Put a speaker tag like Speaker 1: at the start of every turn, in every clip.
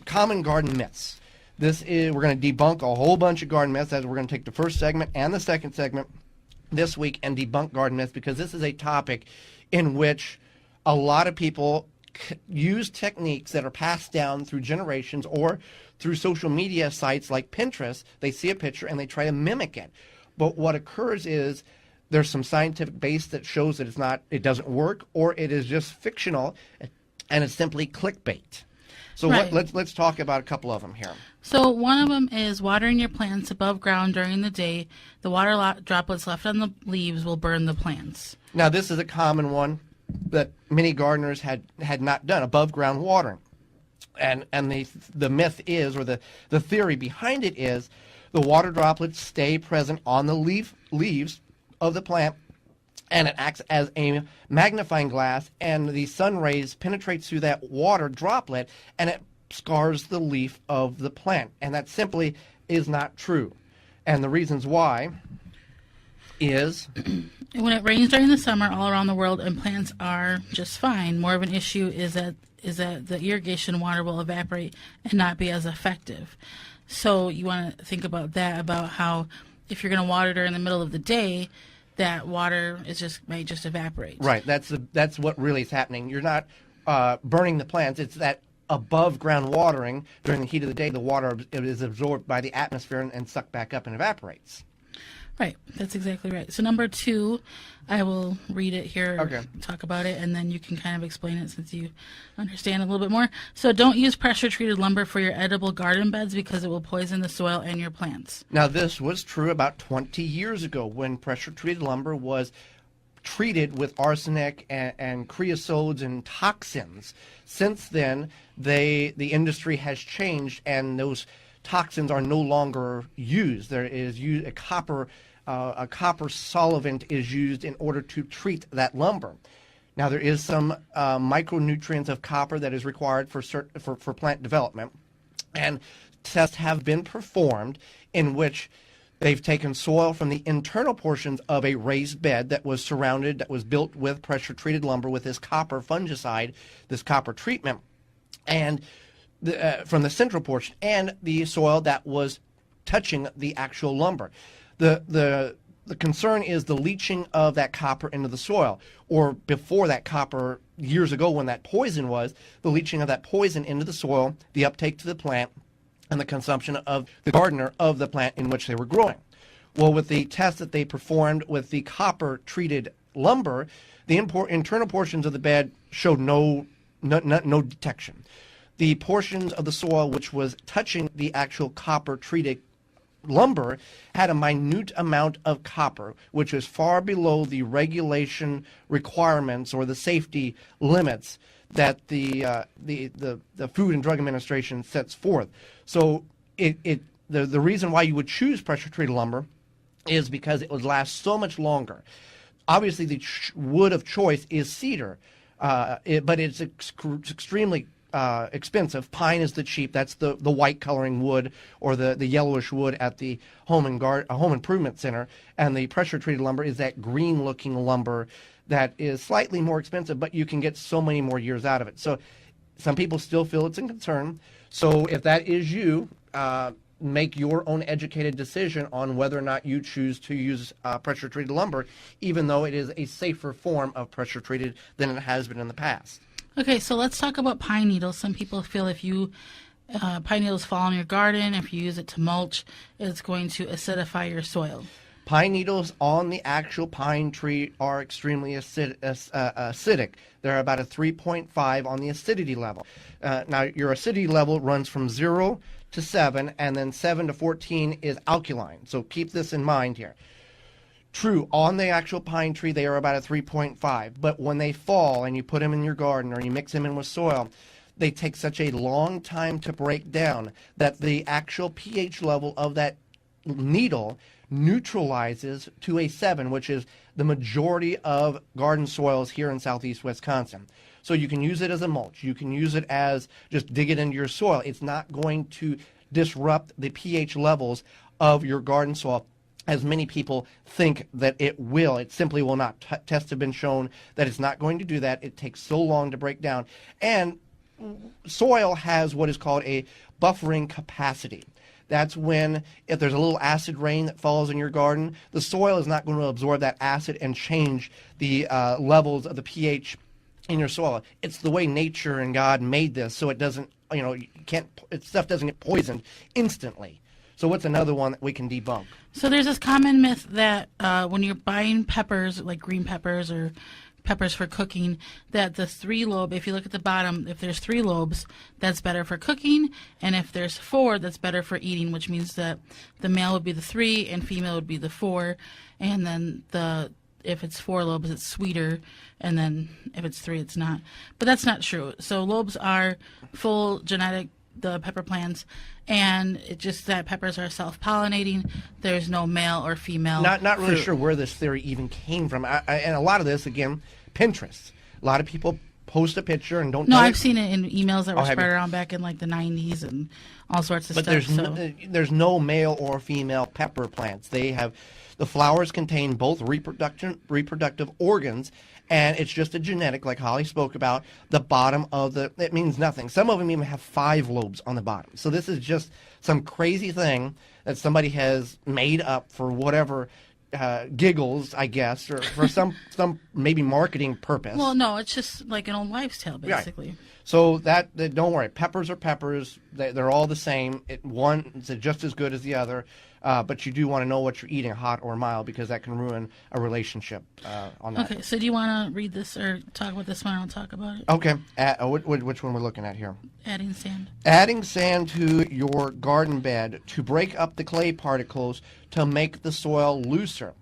Speaker 1: common garden myths. We're going to debunk a whole bunch of garden myths. As we're going to take the first segment and the second segment this week and debunk garden myths, because this is a topic in which a lot of people use techniques that are passed down through generations or through social media sites like Pinterest. They see a picture and they try to mimic it. But what occurs is there's some scientific base that shows that it doesn't work, or it is just fictional and it's simply clickbait. So
Speaker 2: right.
Speaker 1: Let's talk about a couple of them here.
Speaker 2: So one of them is watering your plants above ground during the day. The water droplets left on the leaves will burn the plants.
Speaker 1: Now, this is a common one that many gardeners had not done, above ground watering. And the myth is, or the theory behind it is, the water droplets stay present on the leaves of the plant, and it acts as a magnifying glass, and the sun rays penetrates through that water droplet, and it scars the leaf of the plant. And that simply is not true. And the reasons why is...
Speaker 2: When it rains during the summer all around the world and plants are just fine, more of an issue is that the irrigation water will evaporate and not be as effective. So you want to think about that, about how if you're going to water during the middle of the day, that water might just evaporate.
Speaker 1: Right. That's what really is happening. You're not burning the plants. It's that above ground watering during the heat of the day, the water is absorbed by the atmosphere and sucked back up and evaporates.
Speaker 2: Right. That's exactly right. So number 2, I will read it here,
Speaker 1: okay.
Speaker 2: Talk about it, and then you can kind of explain it since you understand a little bit more. So don't use pressure-treated lumber for your edible garden beds because it will poison the soil and your plants.
Speaker 1: Now, this was true about 20 years ago when pressure-treated lumber was treated with arsenic and creosotes and toxins. Since then, the industry has changed, and those toxins are no longer used. There is a copper solvent is used in order to treat that lumber. Now, there is some micronutrients of copper that is required for plant development, and tests have been performed in which they've taken soil from the internal portions of a raised bed that was built with pressure-treated lumber with this copper fungicide, this copper treatment, and from the central portion, and the soil that was touching the actual lumber. The concern is the leaching of that copper into the soil, or before that copper, years ago when that poison was, the leaching of that poison into the soil, the uptake to the plant, and the consumption of the gardener of the plant in which they were growing. Well, with the test that they performed with the copper-treated lumber, the internal portions of the bed showed no detection. The portions of the soil which was touching the actual copper-treated lumber had a minute amount of copper, which is far below the regulation requirements or the safety limits that the Food and Drug Administration sets forth. So the reason why you would choose pressure-treated lumber is because it would last so much longer. Obviously, the wood of choice is cedar, but it's extremely expensive. Pine is the cheap. That's the white coloring wood or the yellowish wood at the home improvement center. And the pressure-treated lumber is that green-looking lumber that is slightly more expensive, but you can get so many more years out of it. So some people still feel it's a concern. So if that is you, make your own educated decision on whether or not you choose to use pressure-treated lumber, even though it is a safer form of pressure-treated than it has been in the past.
Speaker 2: Okay, so let's talk about pine needles. Some people feel if pine needles fall in your garden, if you use it to mulch, it's going to acidify your soil.
Speaker 1: Pine needles on the actual pine tree are extremely acidic. They're about a 3.5 on the acidity level. Now, your acidity level runs from 0 to 7, and then 7 to 14 is alkaline. So keep this in mind here. True, on the actual pine tree, they are about a 3.5. But when they fall and you put them in your garden or you mix them in with soil, they take such a long time to break down that the actual pH level of that needle neutralizes to a 7, which is the majority of garden soils here in southeast Wisconsin. So you can use it as a mulch. You can use it as just dig it into your soil. It's not going to disrupt the pH levels of your garden soil as many people think that it will. It simply will not. Tests have been shown that it's not going to do that. It takes so long to break down. And soil has what is called a buffering capacity. That's when, if there's a little acid rain that falls in your garden, the soil is not going to absorb that acid and change the levels of the pH in your soil. It's the way nature and God made this, so it doesn't, stuff doesn't get poisoned instantly. So what's another one that we can debunk?
Speaker 2: So there's this common myth that when you're buying peppers, like green peppers or peppers for cooking, that the 3-lobe, if you look at the bottom, if there's 3 lobes, that's better for cooking, and if there's 4, that's better for eating, which means that the male would be the 3 and female would be the 4, and then if it's 4 lobes, it's sweeter, and then if it's 3, it's not. But that's not true. So lobes are full genetic, the pepper plants, and it's just that peppers are self-pollinating. There's no male or female.
Speaker 1: Not really
Speaker 2: fruit.
Speaker 1: sure where this theory even came from. And a lot of this, again, Pinterest. A lot of people post a picture and don't.
Speaker 2: No,
Speaker 1: tell
Speaker 2: I've seen it in emails that were
Speaker 1: have
Speaker 2: spread
Speaker 1: you?
Speaker 2: around back in like the 90s and all sorts of
Speaker 1: But
Speaker 2: stuff.
Speaker 1: there's no male or female pepper plants. The flowers contain both reproductive organs, and it's just a genetic, like Holly spoke about. The bottom of it means nothing. Some of them even have 5 lobes on the bottom. So this is just some crazy thing that somebody has made up for whatever giggles, I guess, or for some maybe marketing purpose.
Speaker 2: Well, no, it's just like an old wives' tale, basically.
Speaker 1: Right. So that don't worry. Peppers are peppers. They're all the same. One's just as good as the other. But you do want to know what you're eating, hot or mild, because that can ruin a relationship on that.
Speaker 2: Okay, so do you want to read this or talk about this one? I'll talk about it.
Speaker 1: Okay. Which one we're looking at here?
Speaker 2: Adding sand.
Speaker 1: Adding sand to your garden bed to break up the clay particles to make the soil looser.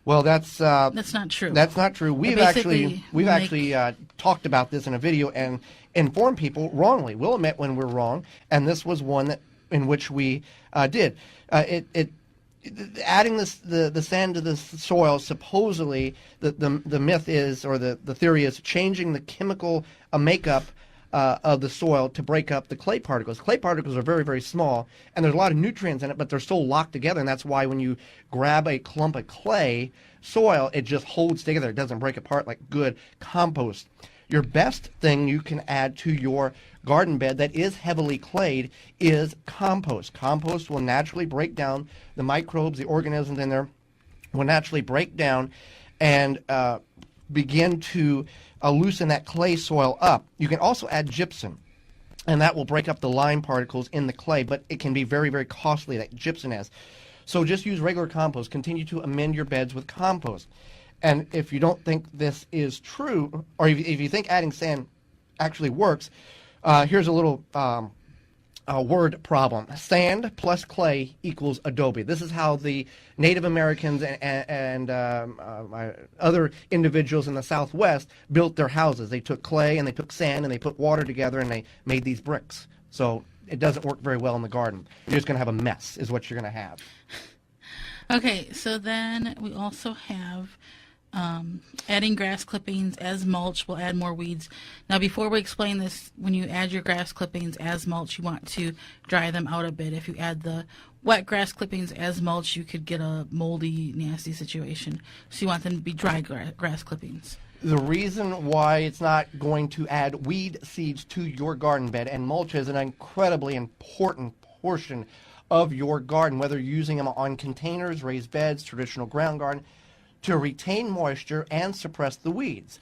Speaker 1: Well, that's
Speaker 2: not true.
Speaker 1: That's not true. We've actually talked about this in a video and informed people wrongly. We'll admit when we're wrong, and this was one in which we did. Adding the sand to the soil, supposedly the myth is, or the theory is, changing the chemical makeup of the soil to break up the clay particles. Clay particles are very, very small, and there's a lot of nutrients in it, but they're so locked together, and that's why when you grab a clump of clay soil, it just holds together. It doesn't break apart like good compost. Your best thing you can add to your garden bed that is heavily clayed is compost. Compost will naturally break down the microbes, the organisms in there will naturally break down and begin to loosen that clay soil up. You can also add gypsum, and that will break up the lime particles in the clay, but it can be very, very costly, that gypsum is. So just use regular compost. Continue to amend your beds with compost. And if you don't think this is true, or if you think adding sand actually works, here's a little word problem. Sand plus clay equals adobe. This is how the Native Americans and other individuals in the Southwest built their houses. They took clay and they took sand and they put water together and they made these bricks. So it doesn't work very well in the garden. You're just going to have a mess is what you're going to have.
Speaker 2: Okay, so then we also have adding grass clippings as mulch will add more weeds. Now, before we explain this, when you add your grass clippings as mulch, you want to dry them out a bit. If you add the wet grass clippings as mulch, you could get a moldy, nasty situation. So you want them to be dry grass clippings.
Speaker 1: The reason why it's not going to add weed seeds to your garden bed, and mulch is an incredibly important portion of your garden, whether you're using them on containers, raised beds, traditional ground garden, to retain moisture and suppress the weeds.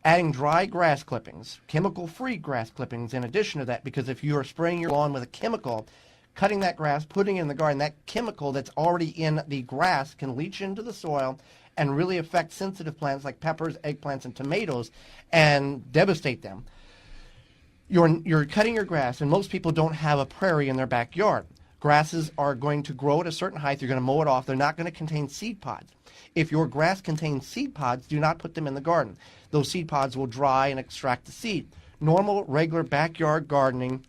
Speaker 1: Adding dry grass clippings, chemical-free grass clippings in addition to that, because if you are spraying your lawn with a chemical, cutting that grass, putting it in the garden, that chemical that's already in the grass can leach into the soil and really affect sensitive plants like peppers, eggplants, and tomatoes and devastate them. You're cutting your grass, and most people don't have a prairie in their backyard. Grasses are going to grow at a certain height. You're going to mow it off. They're not going to contain seed pods. If your grass contains seed pods, do not put them in the garden. Those seed pods will dry and extract the seed. Normal, regular backyard gardening,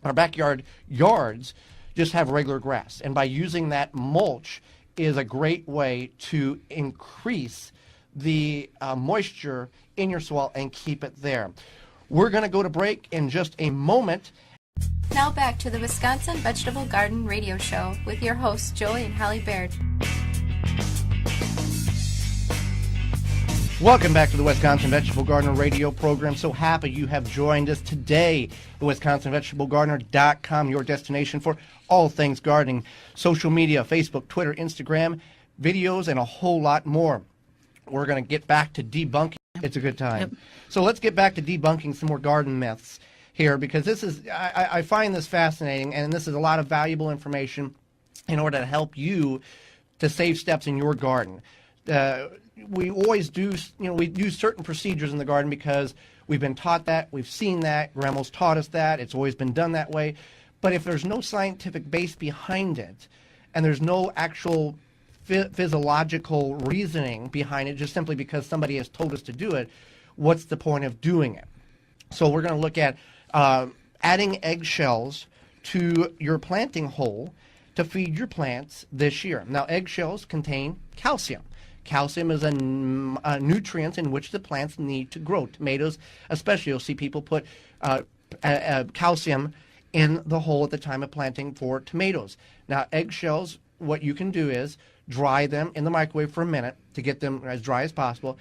Speaker 1: or backyard yards, just have regular grass. And by using that, mulch is a great way to increase the moisture in your soil and keep it there. We're going to go to break in just a moment.
Speaker 3: Now back to the Wisconsin Vegetable Garden Radio Show with your hosts, Joey and Holly Baird.
Speaker 1: Welcome back to the Wisconsin Vegetable Gardener radio program. So happy you have joined us today. The WisconsinVegetableGardener.com, your destination for all things gardening, social media, Facebook, Twitter, Instagram, videos, and a whole lot more. We're going to get back to debunking. It's a good time.
Speaker 2: Yep.
Speaker 1: So let's get back to debunking some more garden myths here, because this is, I find this fascinating, and this is a lot of valuable information in order to help you to save steps in your garden. We always do, we use certain procedures in the garden because we've been taught that, we've seen that, grandma's taught us that, it's always been done that way. But if there's no scientific base behind it, and there's no actual physiological reasoning behind it, just simply because somebody has told us to do it, what's the point of doing it? So we're going to look at adding eggshells to your planting hole to feed your plants this year. Now, eggshells contain calcium. Calcium is a nutrient in which the plants need to grow. Tomatoes, especially, you'll see people put calcium in the hole at the time of planting for tomatoes. Now, eggshells, what you can do is dry them in the microwave for a minute to get them as dry as possible,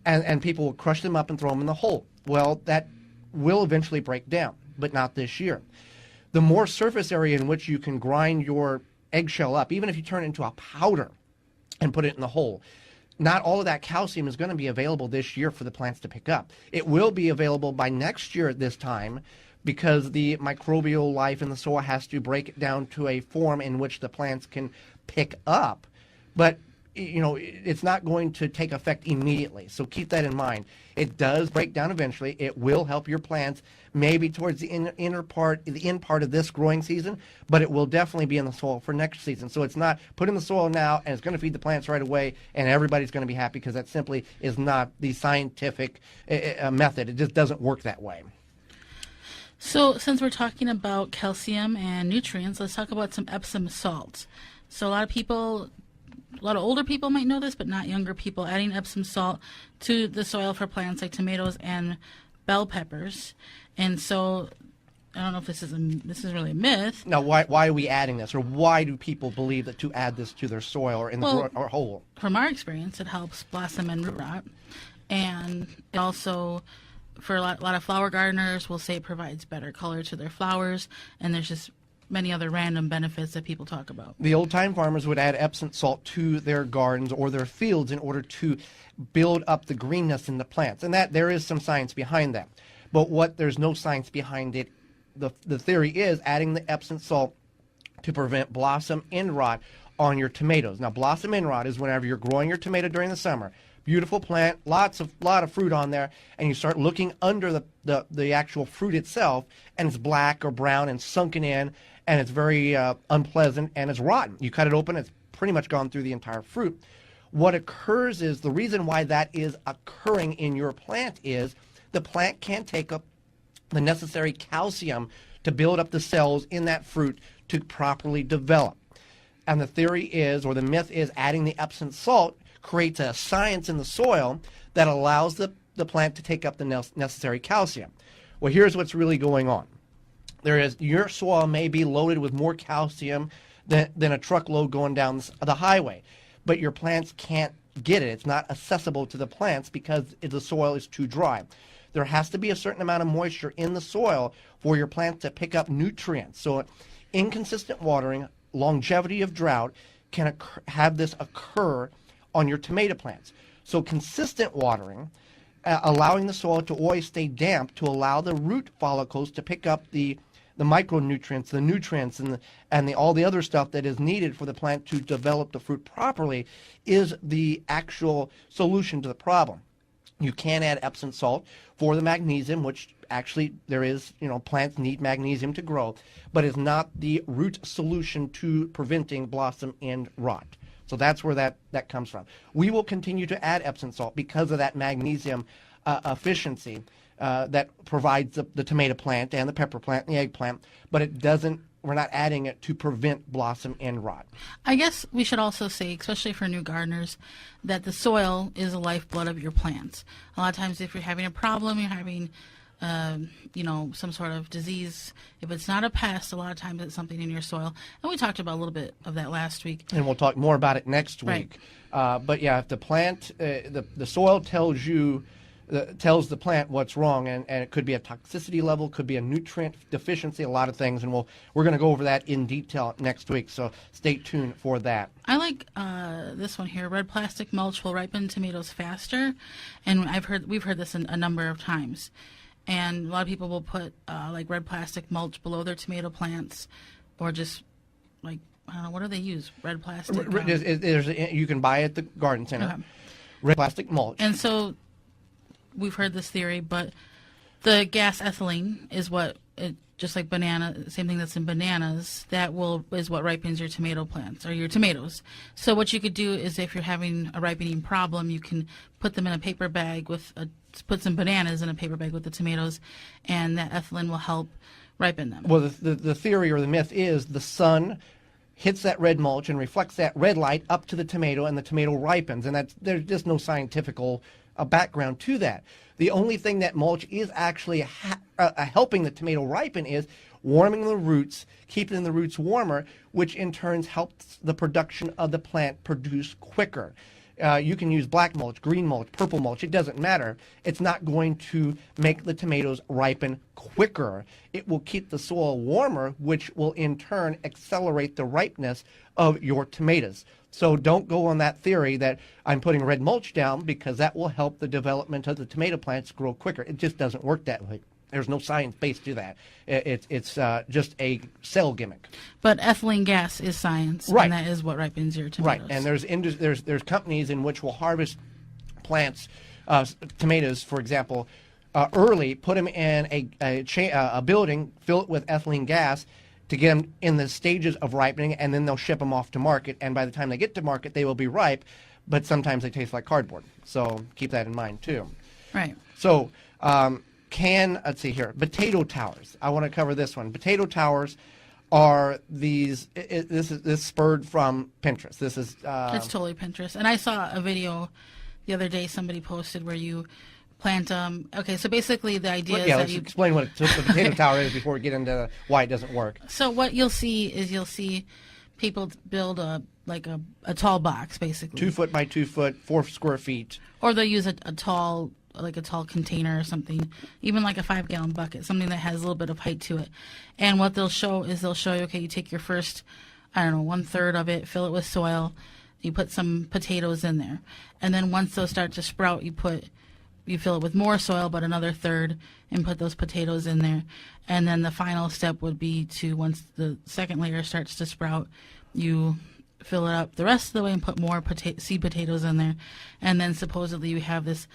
Speaker 1: and people will crush them up and throw them in the hole. Well, that will eventually break down, but not this year. The more surface area in which you can grind your eggshell up, even if you turn it into a powder and put it in the hole, not all of that calcium is going to be available this year for the plants to pick up. It will be available by next year at this time, because the microbial life in the soil has to break it down to a form in which the plants can pick up. But, it's not going to take effect immediately. So keep that in mind. It does break down eventually. It will help your plants maybe towards the end part of this growing season, but it will definitely be in the soil for next season. So it's not put in the soil now and it's going to feed the plants right away and everybody's going to be happy, because that simply is not the scientific method. It just doesn't work that way.
Speaker 2: So since we're talking about calcium and nutrients, let's talk about some Epsom salts. So a lot of older people might know this, but not younger people, adding Epsom salt to the soil for plants like tomatoes and bell peppers. And so I don't know if this is really a myth.
Speaker 1: Now, why are we adding this, or why do people believe that to add this to their soil or in the hole?
Speaker 2: From our experience, it helps blossom and root rot, and it also, for a lot of flower gardeners, will say it provides better color to their flowers, and there's just many other random benefits that people talk about.
Speaker 1: The old-time farmers would add Epsom salt to their gardens or their fields in order to build up the greenness in the plants, and that there is some science behind that. But there's no science behind it. The theory is adding the Epsom salt to prevent blossom end rot on your tomatoes. Now, blossom end rot is whenever you're growing your tomato during the summer. Beautiful plant, lot of fruit on there, and you start looking under the actual fruit itself, and it's black or brown and sunken in, and it's very unpleasant, and it's rotten. You cut it open, it's pretty much gone through the entire fruit. What occurs is, the reason why that is occurring in your plant is the plant can't take up the necessary calcium to build up the cells in that fruit to properly develop. And the theory is, or the myth is, adding the Epsom salt creates a science in the soil that allows the plant to take up the necessary calcium. Well, here's what's really going on. Your soil may be loaded with more calcium than a truckload going down the highway, but your plants can't get it. It's not accessible to the plants because the soil is too dry. There has to be a certain amount of moisture in the soil for your plants to pick up nutrients. So inconsistent watering, longevity of drought can have this occur on your tomato plants. So consistent watering, allowing the soil to always stay damp to allow the root follicles to pick up the micronutrients, the nutrients, and all the other stuff that is needed for the plant to develop the fruit properly, is the actual solution to the problem. You can add Epsom salt for the magnesium, which actually there is, plants need magnesium to grow, but it's not the root solution to preventing blossom end rot. So that's where that comes from. We will continue to add Epsom salt because of that magnesium efficiency that provides the tomato plant and the pepper plant and the eggplant, but we're not adding it to prevent blossom end rot.
Speaker 2: I guess we should also say, especially for new gardeners, that the soil is the lifeblood of your plants. A lot of times if you're having a problem, you're having some sort of disease. If it's not a pest, a lot of times it's something in your soil. And we talked about a little bit of that last week.
Speaker 1: And we'll talk more about it next
Speaker 2: Right.
Speaker 1: week. But yeah, if the plant, the soil tells the plant what's wrong, and it could be a toxicity level, could be a nutrient deficiency, a lot of things, and we're going to go over that in detail next week. So stay tuned for that.
Speaker 2: I like this one here. Red plastic mulch will ripen tomatoes faster, and we've heard this a number of times. And a lot of people will put like red plastic mulch below their tomato plants, or just like, I don't know, what do they use? Red plastic.
Speaker 1: You can buy it at the garden center.
Speaker 2: Okay.
Speaker 1: Red plastic mulch.
Speaker 2: And so we've heard this theory, but the gas ethylene is just like banana, same thing that's in bananas, is what ripens your tomato plants or your tomatoes. So what you could do is, if you're having a ripening problem, you can put them in a paper bag put some bananas in a paper bag with the tomatoes, and that ethylene will help ripen them.
Speaker 1: Well, the theory or the myth is the sun hits that red mulch and reflects that red light up to the tomato, and the tomato ripens. And there's just no scientific background to that. The only thing that mulch is actually helping the tomato ripen is warming the roots, keeping the roots warmer, which in turn helps the production of the plant produce quicker. You can use black mulch, green mulch, purple mulch. It doesn't matter. It's not going to make the tomatoes ripen quicker. It will keep the soil warmer, which will in turn accelerate the ripeness of your tomatoes. So don't go on that theory that I'm putting red mulch down because that will help the development of the tomato plants grow quicker. It just doesn't work that way. There's no science base to that. It's just a cell gimmick.
Speaker 2: But ethylene gas is science,
Speaker 1: right,
Speaker 2: and that is what ripens your tomatoes.
Speaker 1: Right, and there's companies in which will harvest plants, tomatoes, for example, early, put them in a building, fill it with ethylene gas to get them in the stages of ripening, and then they'll ship them off to market. And by the time they get to market, they will be ripe, but sometimes they taste like cardboard. So keep that in mind too.
Speaker 2: Right.
Speaker 1: So. Let's see here, potato towers. I want to cover this one. Potato towers are these. This spurred from Pinterest. This is.
Speaker 2: It's totally Pinterest. And I saw a video the other day somebody posted where you plant. Okay, so basically the idea is that
Speaker 1: let's explain what the potato tower is before we get into why it doesn't work.
Speaker 2: So what you'll see people build a tall box, basically
Speaker 1: 2 foot by 2 foot, 4 square feet,
Speaker 2: or they'll use a tall container or something, even like a 5-gallon bucket, something that has a little bit of height to it. And what they'll show you, okay, you take your first, 1/3 of it, fill it with soil, you put some potatoes in there. And then once those start to sprout, you fill it with more soil, but another third, and put those potatoes in there. And then the final step would be to, once the second layer starts to sprout, you fill it up the rest of the way and put more seed potatoes in there. And then supposedly you have this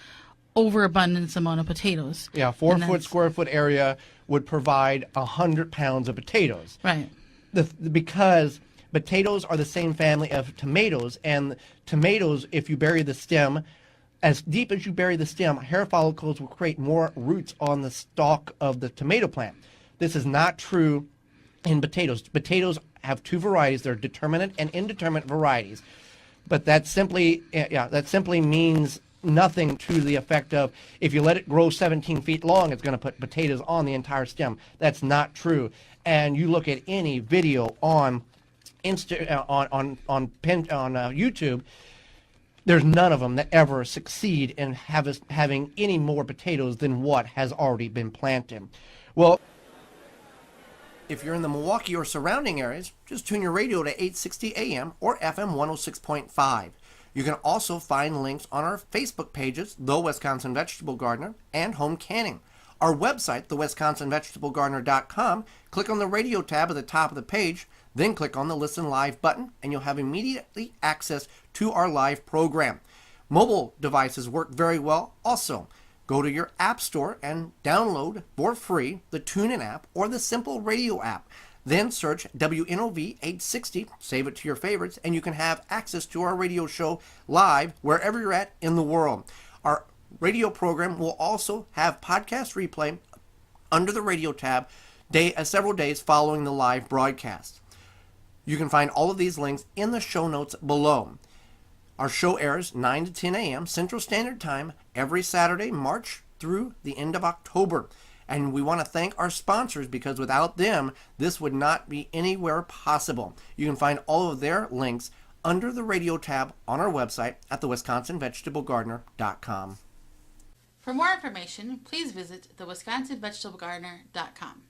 Speaker 2: overabundance amount of potatoes.
Speaker 1: Yeah, 4 square foot area would provide 100 pounds of potatoes.
Speaker 2: Right.
Speaker 1: Because potatoes are the same family of tomatoes, and tomatoes, if you bury the stem, as deep as you bury the stem, hair follicles will create more roots on the stalk of the tomato plant. This is not true in potatoes. Potatoes have 2 varieties. They're determinate and indeterminate varieties. But that simply means nothing to the effect of if you let it grow 17 feet long, it's going to put potatoes on the entire stem. That's not true. And you look at any video on YouTube, there's none of them that ever succeed in having any more potatoes than what has already been planted. Well, if you're in the Milwaukee or surrounding areas, just tune your radio to 860 AM or FM 106.5. You can also find links on our Facebook pages, The Wisconsin Vegetable Gardener and Home Canning. Our website, thewisconsinvegetablegardener.com, click on the radio tab at the top of the page, then click on the Listen Live button, and you'll have immediately access to our live program. Mobile devices work very well. Also, go to your app store and download for free the TuneIn app or the Simple Radio app. Then search WNOV 860, save it to your favorites, and you can have access to our radio show live wherever you're at in the world. Our radio program will also have podcast replay under the radio tab several days following the live broadcast. You can find all of these links in the show notes below. Our show airs 9 to 10 a.m. Central Standard Time every Saturday, March through the end of October. And we want to thank our sponsors because without them, this would not be anywhere possible. You can find all of their links under the radio tab on our website at thewisconsinvegetablegardener.com.
Speaker 2: For more information, please visit thewisconsinvegetablegardener.com.